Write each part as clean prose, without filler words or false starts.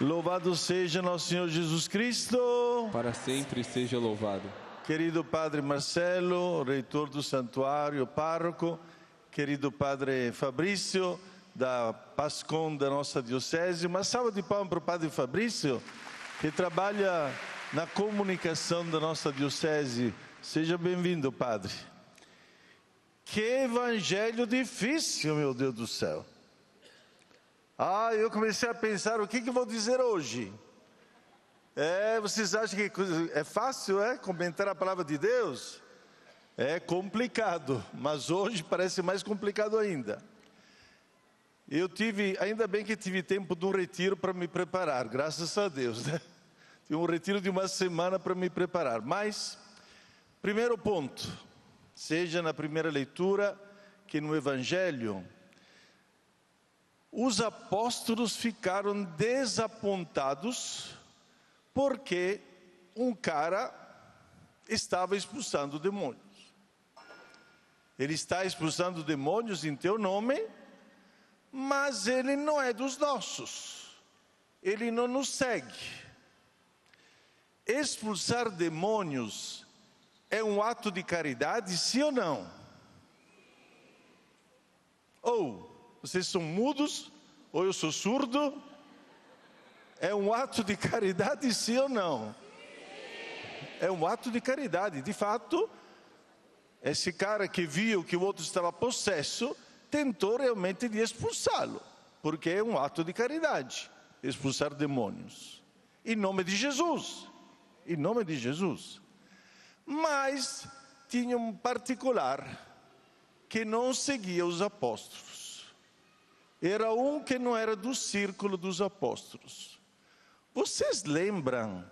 Louvado seja nosso Senhor Jesus Cristo. Para sempre seja louvado. Querido Padre Marcelo, reitor do santuário, pároco, querido Padre Fabrício, da PASCOM da nossa diocese, uma salva de palmas para o Padre Fabrício, que trabalha na comunicação da nossa diocese. Seja bem-vindo, Padre. Que evangelho difícil, meu Deus do céu. Eu comecei a pensar, o que eu vou dizer hoje? Vocês acham que é fácil, comentar a palavra de Deus? É complicado, mas hoje parece mais complicado ainda. Ainda bem que tive tempo de um retiro para me preparar, graças a Deus, né? Tive um retiro de uma semana para me preparar. Mas, primeiro ponto, seja na primeira leitura que no Evangelho, os apóstolos ficaram desapontados porque um cara estava expulsando demônios. Ele está expulsando demônios em teu nome, mas ele não é dos nossos. Ele não nos segue. Expulsar demônios é um ato de caridade, sim ou não? Ou vocês são mudos, ou eu sou surdo? É um ato de caridade, sim ou não? É um ato de caridade. De fato, esse cara que viu que o outro estava possesso, tentou realmente de expulsá-lo, porque é um ato de caridade, expulsar demônios. Em nome de Jesus. Em nome de Jesus. Mas tinha um particular que não seguia os apóstolos. Era um que não era do círculo dos apóstolos. Vocês lembram,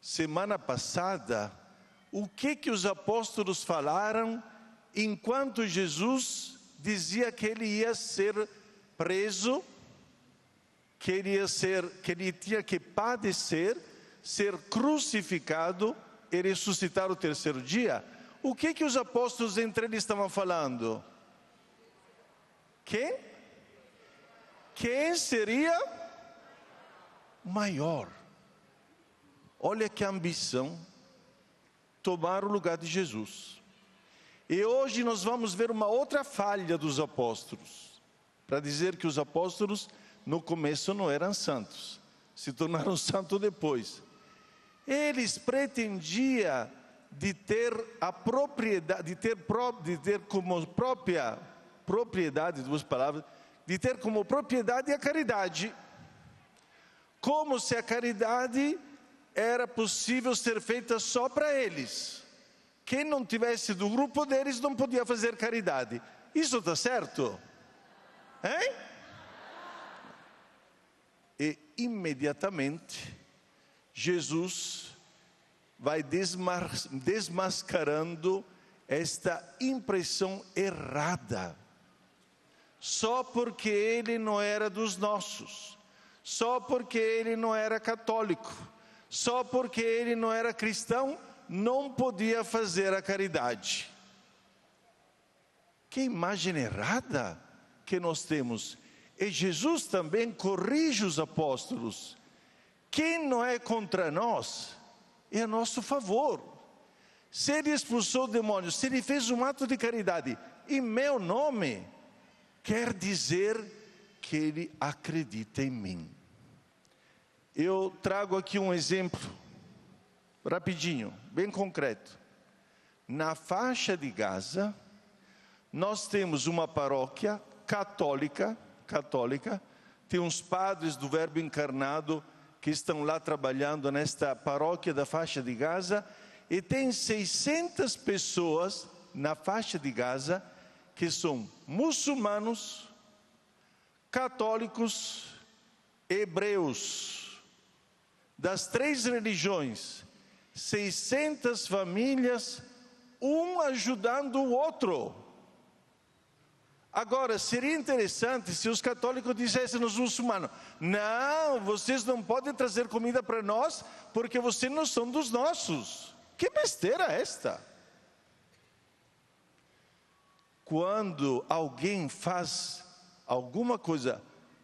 semana passada, o que os apóstolos falaram enquanto Jesus dizia que ele ia ser preso, que ele tinha que padecer, ser crucificado e ressuscitar o terceiro dia? O que os apóstolos entre eles estavam falando? Quem seria maior? Olha que ambição, tomar o lugar de Jesus. E hoje nós vamos ver uma outra falha dos apóstolos, para dizer que os apóstolos no começo não eram santos, se tornaram santos depois. Eles pretendiam de ter a propriedade, de ter como própria propriedade, duas palavras, de ter como propriedade a caridade, como se a caridade era possível ser feita só para eles. Quem não tivesse do grupo deles não podia fazer caridade. Isso está certo? Hein? E imediatamente Jesus vai desmascarando esta impressão errada. Só porque ele não era dos nossos, só porque ele não era católico, só porque ele não era cristão, não podia fazer a caridade. Que imagem errada que nós temos. E Jesus também corrige os apóstolos. Quem não é contra nós, é a nosso favor. Se ele expulsou demônios, se ele fez um ato de caridade em meu nome, quer dizer que ele acredita em mim. Eu trago aqui um exemplo, rapidinho, bem concreto. Na faixa de Gaza, nós temos uma paróquia católica, tem uns padres do Verbo encarnado que estão lá trabalhando nesta paróquia da faixa de Gaza, e tem 600 pessoas na faixa de Gaza que são muçulmanos, católicos, hebreus, das três religiões, 600 famílias, um ajudando o outro. Agora, seria interessante se os católicos dissessem aos muçulmanos: não, vocês não podem trazer comida para nós, porque vocês não são dos nossos. Que besteira é esta? Quando alguém faz alguma coisa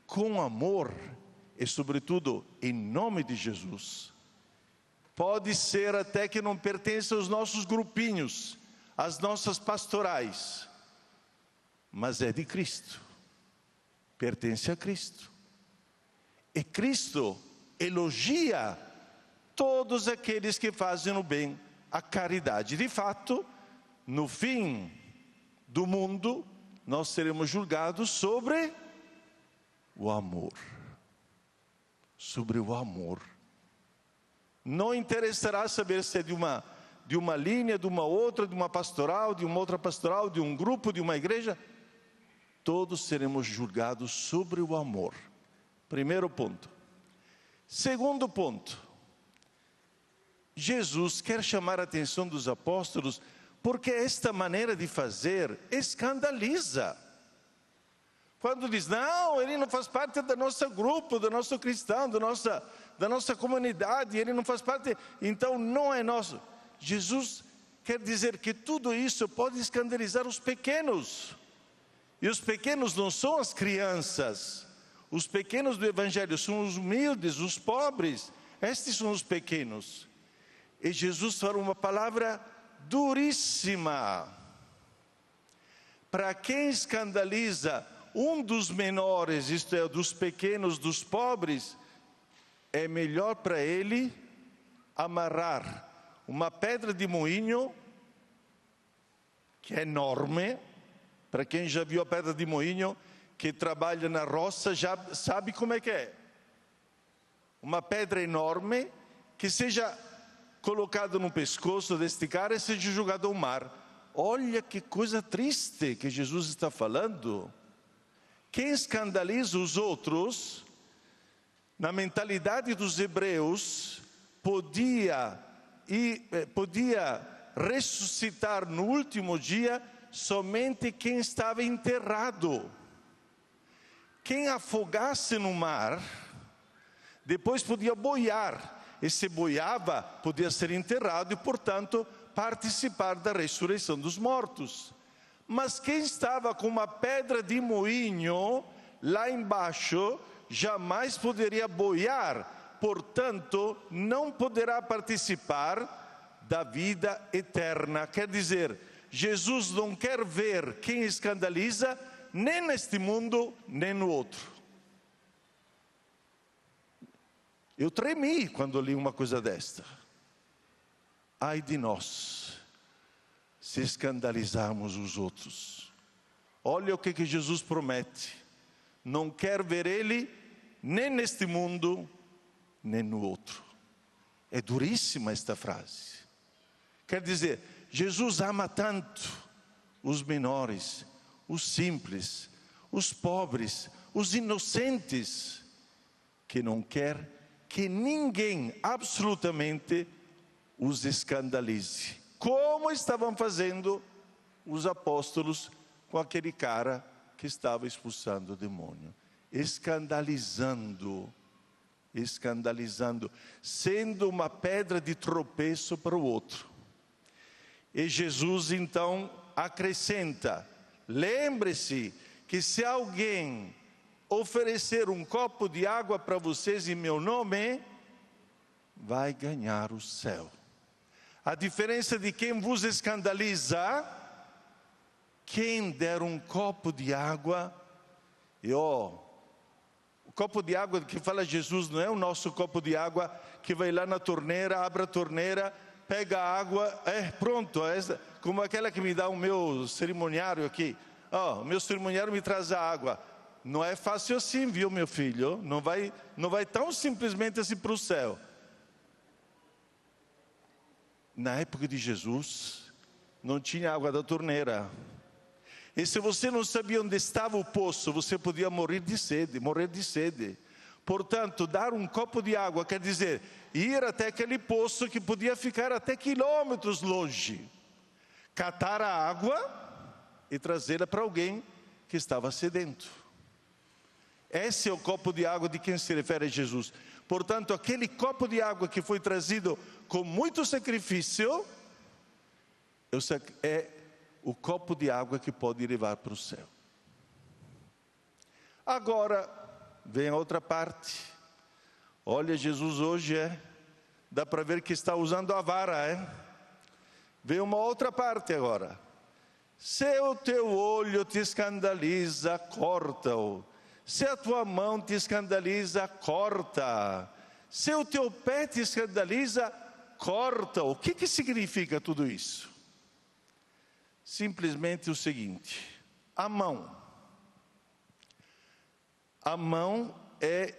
com amor, e, sobretudo, em nome de Jesus. Pode ser até que não pertença aos nossos grupinhos, às nossas pastorais, mas é de Cristo, pertence a Cristo. E Cristo elogia todos aqueles que fazem o bem, a caridade. De fato, no fim do mundo, nós seremos julgados sobre o amor. Sobre o amor. Não interessará saber se é de uma linha, de uma outra, de uma pastoral, de uma outra pastoral, de um grupo, de uma igreja. Todos seremos julgados sobre o amor. Primeiro ponto. Segundo ponto. Jesus quer chamar a atenção dos apóstolos porque esta maneira de fazer escandaliza. Quando diz, não, ele não faz parte do nosso grupo, do nosso cristão, da nossa comunidade, ele não faz parte, então não é nosso. Jesus quer dizer que tudo isso pode escandalizar os pequenos. E os pequenos não são as crianças. Os pequenos do Evangelho são os humildes, os pobres. Estes são os pequenos. E Jesus fala uma palavra duríssima. Para quem escandaliza um dos menores, isto é, dos pequenos, dos pobres, é melhor para ele amarrar uma pedra de moinho, que é enorme. Para quem já viu a pedra de moinho, que trabalha na roça, já sabe como é que é. Uma pedra enorme, que seja colocada no pescoço deste cara e seja jogada ao mar. Olha que coisa triste que Jesus está falando. Quem escandaliza os outros, na mentalidade dos hebreus, podia ressuscitar no último dia somente quem estava enterrado. Quem afogasse no mar, depois podia boiar, e se boiava, podia ser enterrado e, portanto, participar da ressurreição dos mortos. Mas quem estava com uma pedra de moinho lá embaixo, jamais poderia boiar, portanto, não poderá participar da vida eterna. Quer dizer, Jesus não quer ver quem escandaliza, nem neste mundo, nem no outro. Eu tremi quando li uma coisa desta. Ai de nós, se escandalizarmos os outros. Olha o que Jesus promete. Não quer ver ele, nem neste mundo, nem no outro. É duríssima esta frase. Quer dizer, Jesus ama tanto os menores, os simples, os pobres, os inocentes, que não quer que ninguém absolutamente os escandalize. Como estavam fazendo os apóstolos com aquele cara que estava expulsando o demônio. Escandalizando, sendo uma pedra de tropeço para o outro. E Jesus então acrescenta, lembre-se que se alguém oferecer um copo de água para vocês em meu nome, vai ganhar o céu. A diferença de quem vos escandaliza, quem der um copo de água, o copo de água que fala Jesus não é o nosso copo de água que vai lá na torneira, abre a torneira, pega a água, pronto, como aquela que me dá o meu cerimoniário aqui. O meu cerimoniário me traz a água. Não é fácil assim, viu, meu filho? Não vai tão simplesmente assim para o céu. Na época de Jesus, não tinha água da torneira. E se você não sabia onde estava o poço, você podia morrer de sede. Portanto, dar um copo de água quer dizer ir até aquele poço que podia ficar até quilômetros longe. Catar a água e trazê-la para alguém que estava sedento. Esse é o copo de água de quem se refere a Jesus. Portanto, aquele copo de água que foi trazido com muito sacrifício, é o copo de água que pode levar para o céu. Agora, vem a outra parte. Olha, Jesus hoje dá para ver que está usando a vara, Vê uma outra parte agora. Se o teu olho te escandaliza, corta-o. Se a tua mão te escandaliza, corta. Se o teu pé te escandaliza, corta-o. O que significa tudo isso? Simplesmente o seguinte: a mão. A mão é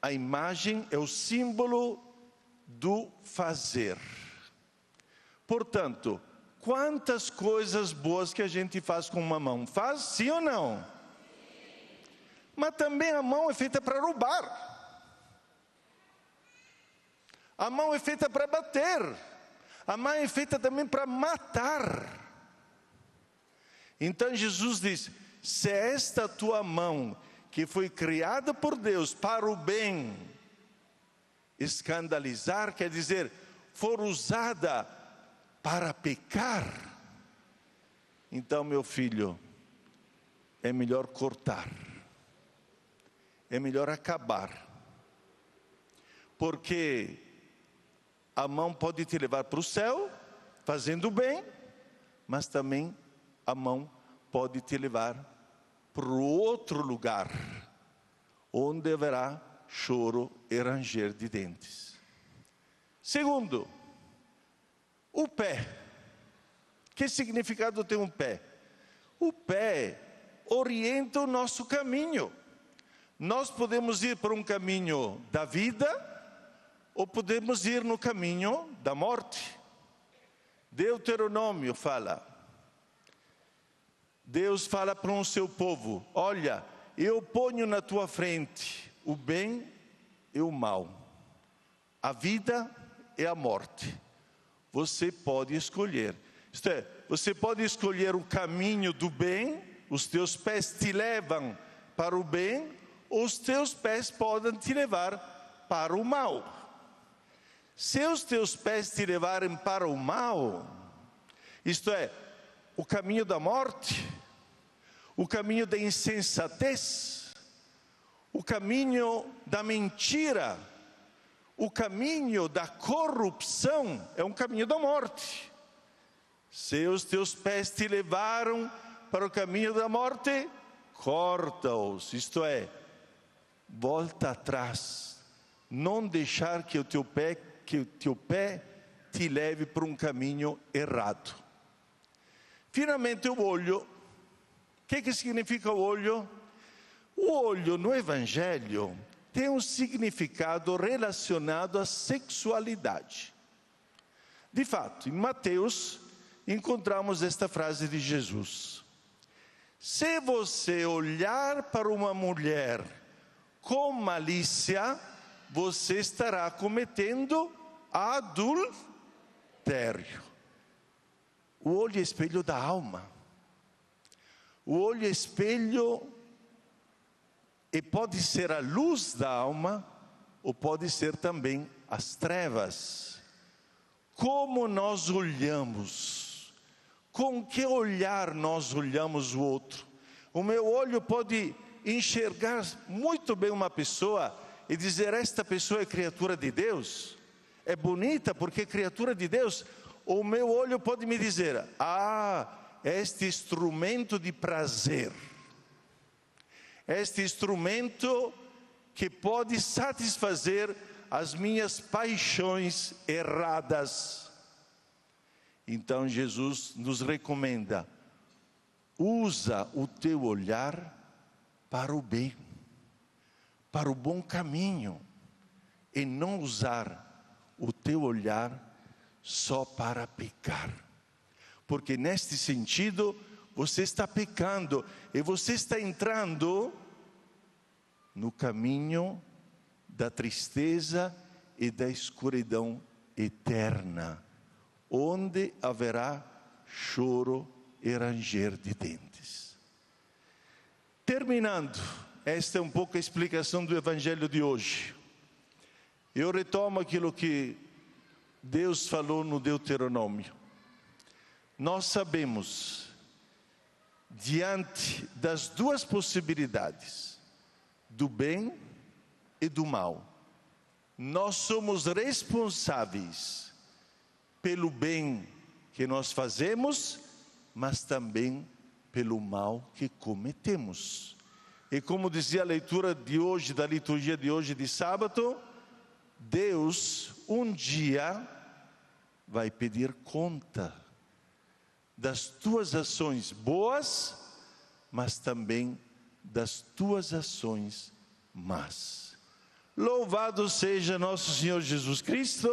a imagem, é o símbolo do fazer. Portanto, quantas coisas boas que a gente faz com uma mão? Faz sim ou não? Sim. Mas também a mão é feita para roubar. A mão é feita para bater. A mão é feita também para matar. Então Jesus diz: se esta tua mão, que foi criada por Deus para o bem, escandalizar, quer dizer, for usada para pecar, então, meu filho, é melhor cortar, é melhor acabar, porque a mão pode te levar para o céu, fazendo bem, mas também a mão pode te levar para o outro lugar, onde haverá choro e ranger de dentes. Segundo, o pé. Que significado tem um pé? O pé orienta o nosso caminho. Nós podemos ir para um caminho da vida, ou podemos ir no caminho da morte. Deuteronômio fala. Deus fala para o seu povo: olha, eu ponho na tua frente o bem e o mal, a vida e a morte. Você pode escolher. Isto é, você pode escolher o caminho do bem, os teus pés te levam para o bem, ou os teus pés podem te levar para o mal. Se os teus pés te levarem para o mal, isto é, o caminho da morte, o caminho da insensatez, o caminho da mentira, o caminho da corrupção, é um caminho da morte. Se os teus pés te levaram para o caminho da morte, corta-os, isto é, volta atrás, não deixar que o teu pé te leve para um caminho errado. Finalmente, o olho. O que significa o olho? O olho no Evangelho tem um significado relacionado à sexualidade. De fato, em Mateus, encontramos esta frase de Jesus: se você olhar para uma mulher com malícia, você estará cometendo adultério. O olho é espelho da alma. O olho é espelho, e pode ser a luz da alma, ou pode ser também as trevas. Como nós olhamos, com que olhar nós olhamos o outro? O meu olho pode enxergar muito bem uma pessoa e dizer: esta pessoa é criatura de Deus, é bonita porque é criatura de Deus. Ou o meu olho pode me dizer: este instrumento de prazer, este instrumento que pode satisfazer as minhas paixões erradas. Então Jesus nos recomenda: usa o teu olhar para o bem, para o bom caminho, e não usar o teu olhar só para pecar. Porque neste sentido, você está pecando e você está entrando no caminho da tristeza e da escuridão eterna, onde haverá choro e ranger de dentes. Terminando, esta é um pouco a explicação do Evangelho de hoje. Eu retomo aquilo que Deus falou no Deuteronômio. Nós sabemos, diante das duas possibilidades, do bem e do mal, nós somos responsáveis pelo bem que nós fazemos, mas também pelo mal que cometemos. E como dizia a leitura de hoje, da liturgia de hoje de sábado, Deus um dia vai pedir conta das tuas ações boas, mas também das tuas ações más. Louvado seja nosso Senhor Jesus Cristo.